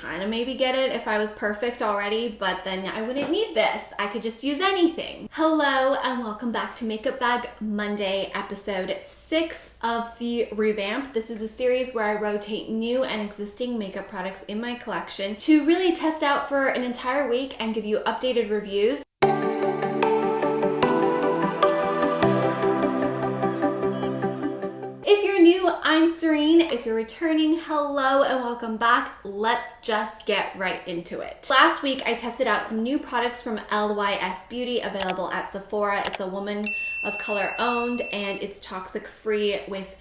kind of maybe get it if I was perfect already, but then I wouldn't need this. I could just use anything. Hello and welcome back to Makeup Bag Monday, episode 6 of the revamp. This is a series where I rotate new and existing makeup products in my collection to really test out for an entire week and give you updated reviews. If you're new, I'm Serein. If you're returning, hello and welcome back. Let's just get right into it. Last week, I tested out some new products from LYS Beauty available at Sephora. It's a woman of color owned and it's toxic free with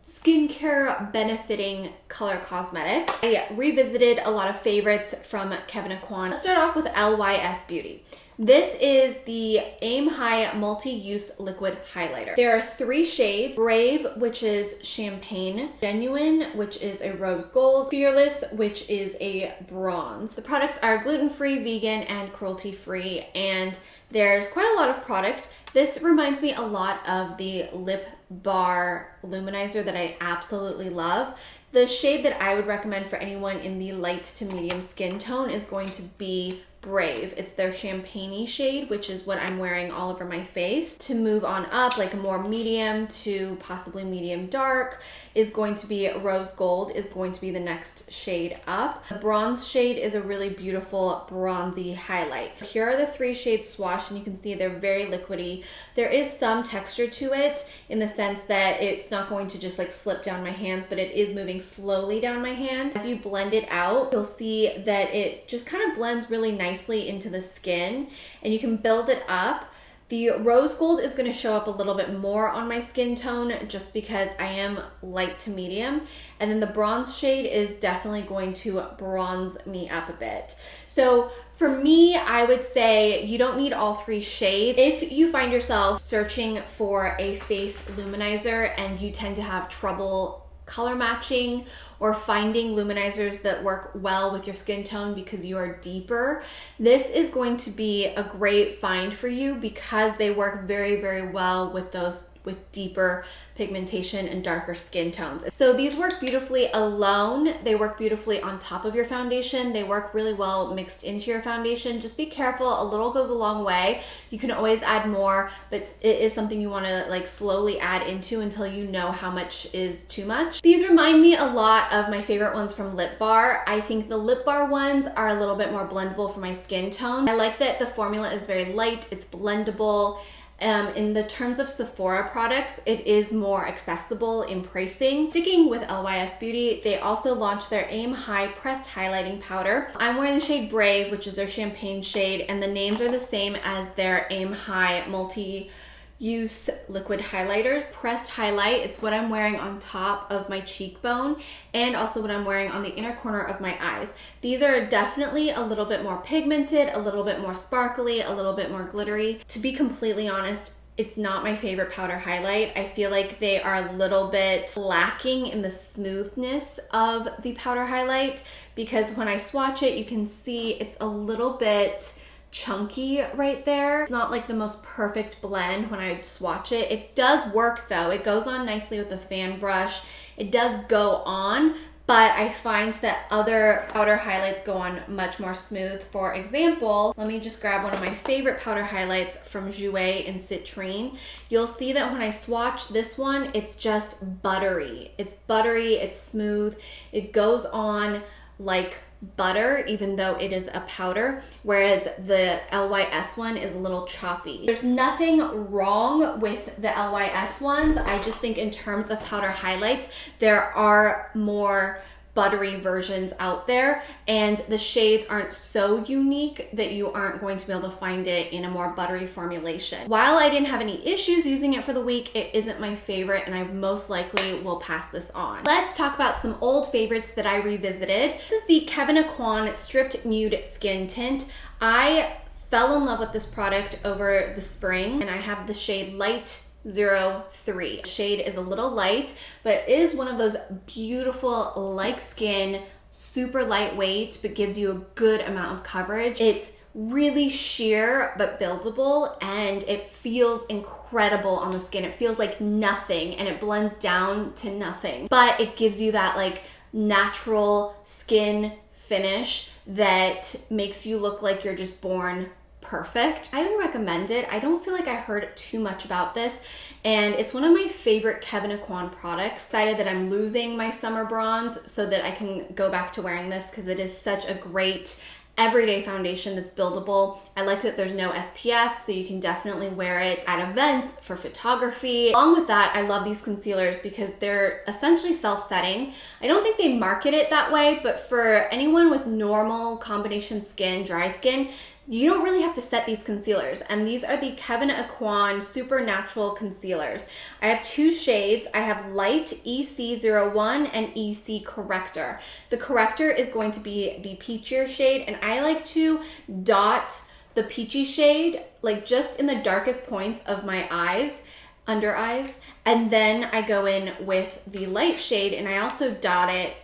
skincare benefiting color cosmetics. I revisited a lot of favorites from Kevyn Aucoin. Let's start off with LYS Beauty. This is the Aim High Multi-Use Liquid Highlighter. There are 3 shades: Brave, which is champagne; Genuine, which is a rose gold; Fearless, which is a bronze. The products are gluten-free, vegan, and cruelty-free, and there's quite a lot of product. This reminds me a lot of the Lip Bar Luminizer that I absolutely love. The shade that I would recommend for anyone in the light to medium skin tone is going to be Brave. It's their champagne-y shade, which is what I'm wearing all over my face. To move on up, like a more medium to possibly medium dark, is going to be Rose Gold, is going to be the next shade up. The bronze shade is a really beautiful bronzy highlight. Here are the 3 shades swatched, and you can see they're very liquidy. There is some texture to it in the sense that it's not going to just like slip down my hands, but it is moving slowly down my hand. As you blend it out, you'll see that it just kind of blends really nicely into the skin, and you can build it up. The rose gold is going to show up a little bit more on my skin tone just because I am light to medium, and then the bronze shade is definitely going to bronze me up a bit. So for me, I would say you don't need all 3 shades. If you find yourself searching for a face luminizer and you tend to have trouble color matching or finding luminizers that work well with your skin tone because you are deeper, this is going to be a great find for you because they work very, very well with those with deeper pigmentation and darker skin tones. So these work beautifully alone. They work beautifully on top of your foundation. They work really well mixed into your foundation. Just be careful, a little goes a long way. You can always add more, but it is something you want to like slowly add into until you know how much is too much. These remind me a lot of my favorite ones from Lip Bar. I think the Lip Bar ones are a little bit more blendable for my skin tone. I like that the formula is very light, it's blendable. In the terms of Sephora products, it is more accessible in pricing. Sticking with LYS Beauty, they also launched their Aim High Pressed Highlighting Powder. I'm wearing the shade Brave, which is their champagne shade, and the names are the same as their Aim High Multi-Use Liquid Highlighters. Pressed highlight, it's what I'm wearing on top of my cheekbone and also what I'm wearing on the inner corner of my eyes. These are definitely a little bit more pigmented, a little bit more sparkly, a little bit more glittery. To be completely honest, it's not my favorite powder highlight. I feel like they are a little bit lacking in the smoothness of the powder highlight because when I swatch it, you can see it's a little bit chunky right there. It's not like the most perfect blend when I swatch it. It does work though. It goes on nicely with the fan brush. It does go on, but I find that other powder highlights go on much more smooth. For example, let me just grab one of my favorite powder highlights from Jouer in Citrine. You'll see that when I swatch this one, it's just buttery. It's buttery, it's smooth. It goes on like butter, even though it is a powder, whereas the LYS one is a little choppy. There's nothing wrong with the LYS ones. I just think in terms of powder highlights, there are more buttery versions out there, and the shades aren't so unique that you aren't going to be able to find it in a more buttery formulation. While I didn't have any issues using it for the week, it isn't my favorite and I most likely will pass this on. Let's talk about some old favorites that I revisited. This is the Kevyn Aucoin Stripped Nude Skin Tint. I fell in love with this product over the spring and I have the shade Light 03. Shade is a little light, but is one of those beautiful like skin, super lightweight, but gives you a good amount of coverage. It's really sheer but buildable and it feels incredible on the skin. It feels like nothing and it blends down to nothing, but it gives you that like natural skin finish that makes you look like you're just born perfect. I highly recommend it. I don't feel like I heard too much about this, and it's one of my favorite Kevyn Aucoin products. Excited that I'm losing my summer bronze so that I can go back to wearing this because it is such a great everyday foundation that's buildable. I like that there's no SPF, so you can definitely wear it at events, for photography. Along with that, I love these concealers because they're essentially self-setting. I don't think they market it that way, but for anyone with normal combination skin, dry skin, you don't really have to set these concealers. And these are the Kevyn Aucoin Supernatural Concealers. I have two shades. I have Light EC01 and EC Corrector. The Corrector is going to be the peachier shade, and I like to dot the peachy shade like just in the darkest points of my eyes, under eyes, and then I go in with the light shade and I also dot it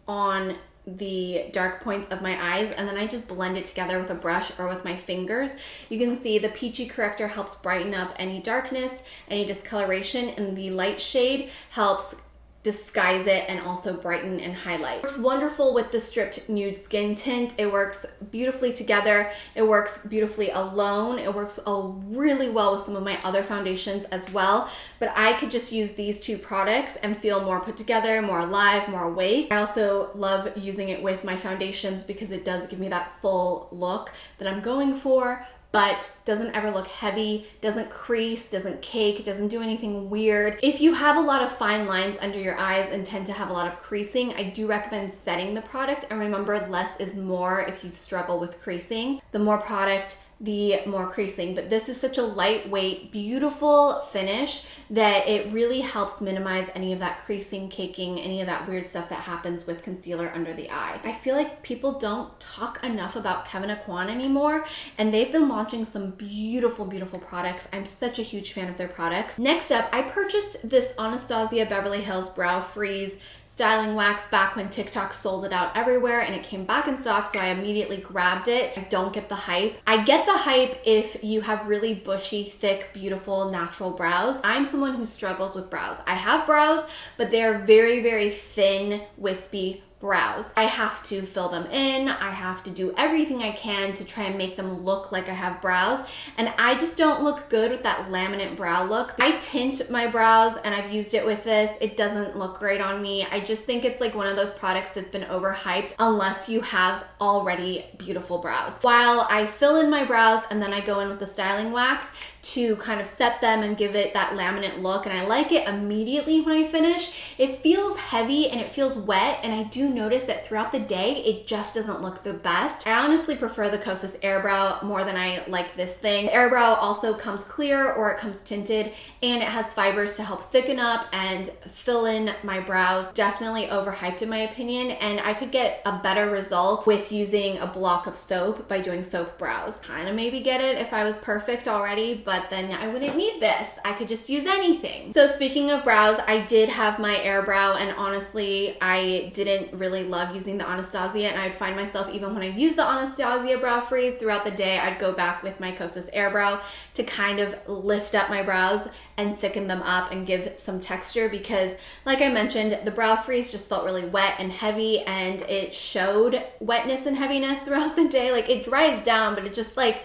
on the dark points of my eyes, and then I just blend it together with a brush or with my fingers. You can see the peachy corrector helps brighten up any darkness, any discoloration, and the light shade helps disguise it and also brighten and highlight. It works wonderful with the stripped nude skin tint. It works beautifully together. It works beautifully alone. It works really well with some of my other foundations as well, but I could just use these two products and feel more put together, more alive, more awake. I also love using it with my foundations because it does give me that full look that I'm going for, but doesn't ever look heavy, doesn't crease, doesn't cake, doesn't do anything weird. If you have a lot of fine lines under your eyes and tend to have a lot of creasing, I do recommend setting the product. And remember, less is more if you struggle with creasing. The more product, the more creasing. But this is such a lightweight, beautiful finish that it really helps minimize any of that creasing, caking, any of that weird stuff that happens with concealer under the eye. I feel like people don't talk enough about Kevyn Aucoin anymore, and they've been launching some beautiful, beautiful products. I'm such a huge fan of their products. Next up, I purchased this Anastasia Beverly Hills Brow Freeze styling wax back when TikTok sold it out everywhere, and it came back in stock, so I immediately grabbed it. I don't get the hype. I get the hype if you have really bushy, thick, beautiful, natural brows. I'm someone who struggles with brows. I have brows, but they're very, very thin, wispy brows. I have to fill them in. I have to do everything I can to try and make them look like I have brows, and I just don't look good with that laminate brow look. I tint my brows, and I've used it with this. It doesn't look great on me. I just think it's like one of those products that's been overhyped unless you have already beautiful brows. While I fill in my brows and then I go in with the styling wax to kind of set them and give it that laminate look, and I like it immediately when I finish. It feels heavy and it feels wet, and I do notice that throughout the day it just doesn't look the best. I honestly prefer the Kosas Airbrow more than I like this thing. The Airbrow also comes clear or it comes tinted, and it has fibers to help thicken up and fill in my brows. Definitely overhyped in my opinion, and I could get a better result with using a block of soap by doing soap brows. Kind of maybe get it if I was perfect already, but then I wouldn't need this. I could just use anything. So speaking of brows, I did have my Airbrow, and honestly, I didn't really love using the Anastasia, and I'd find myself, even when I use the Anastasia Brow Freeze throughout the day, I'd go back with my Kosas Airbrow to kind of lift up my brows and thicken them up and give some texture, because like I mentioned, the Brow Freeze just felt really wet and heavy, and it showed wetness and heaviness throughout the day. Like, it dries down, but it just like,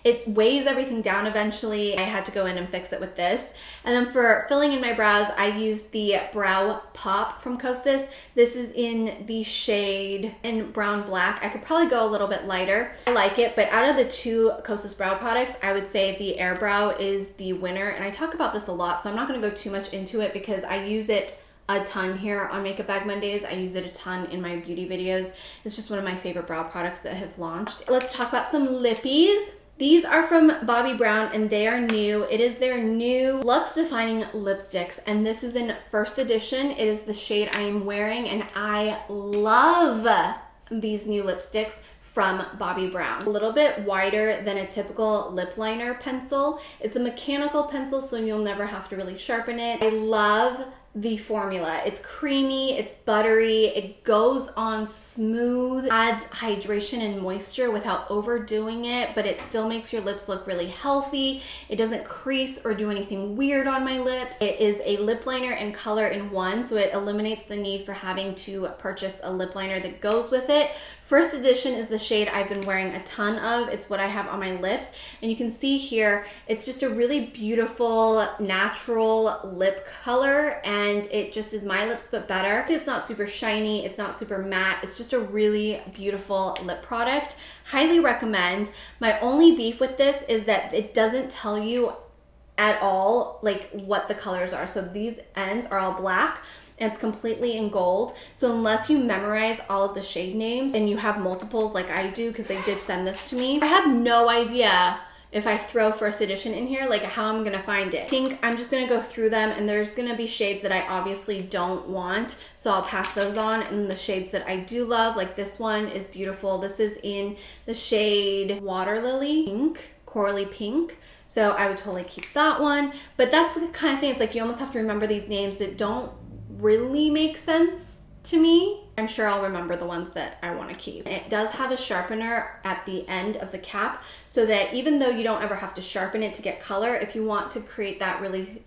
it weighs everything down eventually. I had to go in and fix it with this. And then for filling in my brows, I used the Brow Pop from Kosas. This is in the shade in brown black. I could probably go a little bit lighter. I like it, but out of the two Kosas brow products, I would say the Airbrow is the winner. And I talk about this a lot, so I'm not gonna go too much into it because I use it a ton here on Makeup Bag Mondays. I use it a ton in my beauty videos. It's just one of my favorite brow products that have launched. Let's talk about some lippies. These are from Bobbi Brown, and they are new. It is their new Luxe Defining Lipsticks, and this is in first edition. It is the shade I am wearing, and I love these new lipsticks from Bobbi Brown. A little bit wider than a typical lip liner pencil. It's a mechanical pencil, so you'll never have to really sharpen it. I love the formula. It's creamy, it's buttery, it goes on smooth, adds hydration and moisture without overdoing it, but it still makes your lips look really healthy. It doesn't crease or do anything weird on my lips. It is a lip liner and color in one, so it eliminates the need for having to purchase a lip liner that goes with it First Edition is the shade I've been wearing a ton of. It's what I have on my lips. And you can see here, it's just a really beautiful, natural lip color. And it just is my lips, but better. It's not super shiny. It's not super matte. It's just a really beautiful lip product. Highly recommend. My only beef with this is that it doesn't tell you at all like what the colors are. So these ends are all black. And it's completely in gold. So unless you memorize all of the shade names and you have multiples like I do, because they did send this to me, I have no idea if I throw First Edition in here, like how I'm gonna find it. I think I'm just gonna go through them, and there's gonna be shades that I obviously don't want, so I'll pass those on. And the shades that I do love, like this one is beautiful. This is in the shade Water Lily Pink, Corally Pink. So I would totally keep that one. But that's the kind of thing, it's like you almost have to remember these names that don't really make sense to me. I'm sure I'll remember the ones that I want to keep. It does have a sharpener at the end of the cap, so that even though you don't ever have to sharpen it to get color, if you want to create that really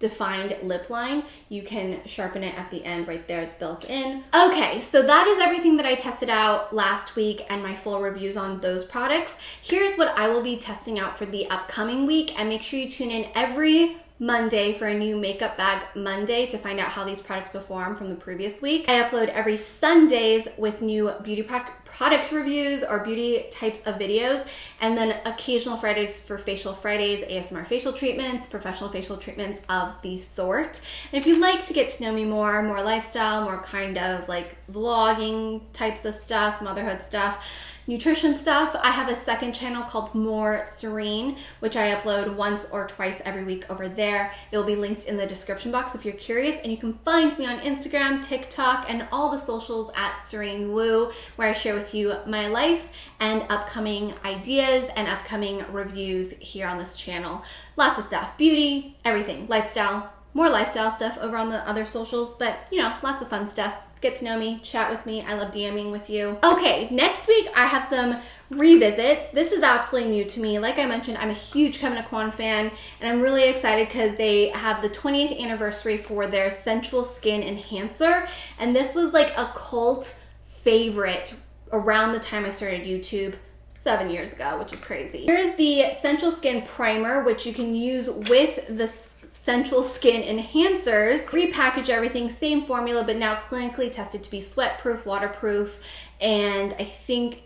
defined lip line, you can sharpen it at the end right there. It's built in. Okay, so that is everything that I tested out last week and my full reviews on those products. Here's what I will be testing out for the upcoming week, and make sure you tune in every Monday for a new Makeup Bag Monday to find out how these products perform from the previous week. I upload every Sundays with new beauty product reviews or beauty types of videos, and then occasional Fridays for Facial Fridays, ASMR facial treatments, professional facial treatments of the sort. And if you'd like to get to know me more lifestyle, more kind of like vlogging types of stuff, motherhood stuff, nutrition stuff, I have a second channel called More Serein, which I upload once or twice every week over there. It will be linked in the description box if you're curious, and you can find me on Instagram, TikTok, and all the socials at Serein Woo, where I share with you my life and upcoming ideas and upcoming reviews here on this channel. Lots of stuff, beauty, everything, lifestyle, more lifestyle stuff over on the other socials, but you know, lots of fun stuff. Get to know me, chat with me. I love DMing with you. Okay, next week I have some revisits. This is absolutely new to me. Like I mentioned, I'm a huge Kevyn Aucoin fan, and I'm really excited because they have the 20th anniversary for their Sensual Skin Enhancer, and this was like a cult favorite around the time I started YouTube 7 years ago, which is crazy. Here's the Sensual Skin Primer, which you can use with the Sensual Skin Enhancers. Repackage everything, same formula, but now clinically tested to be sweat-proof, waterproof, and I think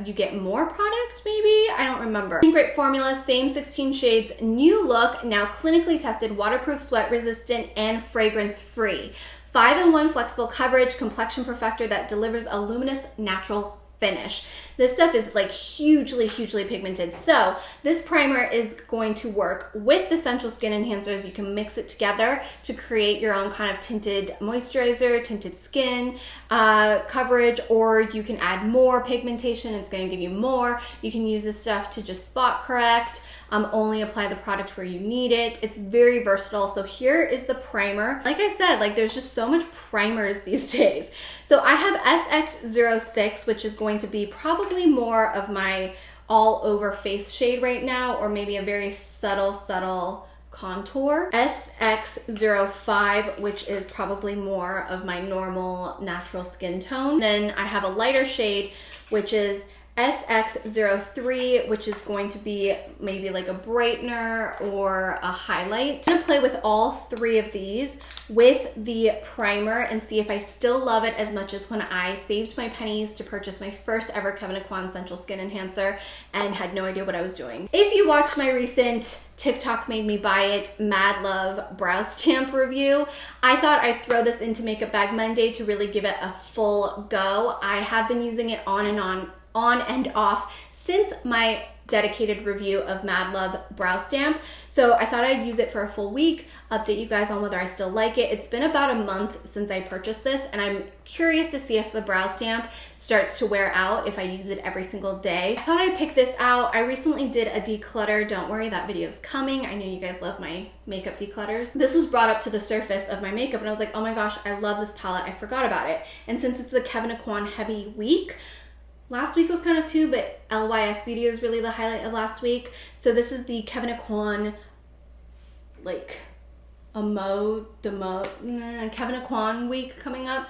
you get more product, maybe? I don't remember. Great formula, same 16 shades, new look, now clinically tested, waterproof, sweat-resistant, and fragrance-free. 5-in-1 flexible coverage, complexion perfector that delivers a luminous, natural finish. This stuff is like hugely pigmented. So this primer is going to work with the Sensual Skin Enhancers. You can mix it together to create your own kind of tinted moisturizer, tinted skin coverage, or you can add more pigmentation. It's going to give you more. You can use this stuff to just spot correct. Only apply the product where you need it. It's very versatile. So here is the primer. Like I said, like there's just so much primers these days. So I have SX06, which is going to be probably more of my all over face shade right now, or maybe a very subtle contour. SX05, which is probably more of my normal natural skin tone. Then I have a lighter shade, which is SX03, which is going to be maybe like a brightener or a highlight. I'm gonna play with all three of these with the primer and see if I still love it as much as when I saved my pennies to purchase my first ever Kevyn Aucoin Sensual Skin Enhancer and had no idea what I was doing. If you watched my recent TikTok made me buy it Mad Love brow stamp review, I thought I'd throw this into Makeup Bag Monday to really give it a full go. I have been using it on and off since my dedicated review of Mad Love brow stamp. So I thought I'd use it for a full week, update you guys on whether I still like it. It's been about a month since I purchased this, and I'm curious to see if the brow stamp starts to wear out if I use it every single day. I thought I'd pick this out. I recently did a declutter. Don't worry, that video is coming. I know you guys love my makeup declutters. This was brought up to the surface of my makeup, and I was like, oh my gosh, I love this palette. I forgot about it. And since it's the Kevyn Aucoin heavy week, last week was kind of too, but LYS Beauty was really the highlight of last week. So this is the Kevyn Aucoin, like, Kevyn Aucoin week coming up.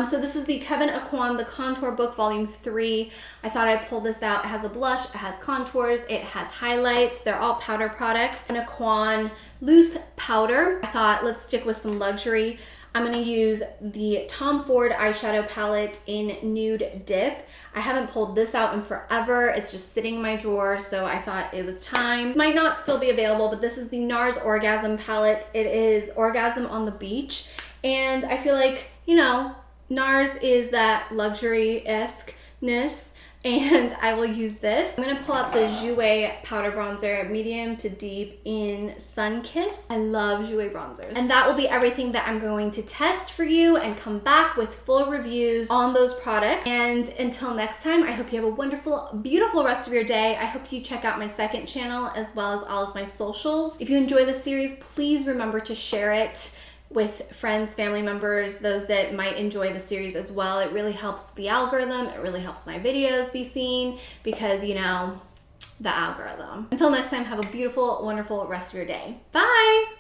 So this is the Kevyn Aucoin, the Contour Book Volume 3. I thought I'd pull this out. It has a blush, it has contours, it has highlights. They're all powder products. Kevyn Aucoin loose powder. I thought let's stick with some luxury. I'm gonna use the Tom Ford eyeshadow palette in Nude Dip. I haven't pulled this out in forever. It's just sitting in my drawer, so I thought it was time. It might not still be available, but this is the NARS Orgasm palette. It is Orgasm on the Beach, and I feel like, you know, NARS is that luxury-esque-ness, and I will use this. I'm gonna pull out the Jouer powder bronzer, medium to deep in Sunkissed. I love Jouer bronzers. And that will be everything that I'm going to test for you and come back with full reviews on those products. And until next time, I hope you have a wonderful, beautiful rest of your day. I hope you check out my second channel as well as all of my socials. If you enjoy this series, please remember to share it with friends, family members, those that might enjoy the series as well. It really helps the algorithm. It really helps my videos be seen because, you know, the algorithm. Until next time, have a beautiful, wonderful rest of your day. Bye!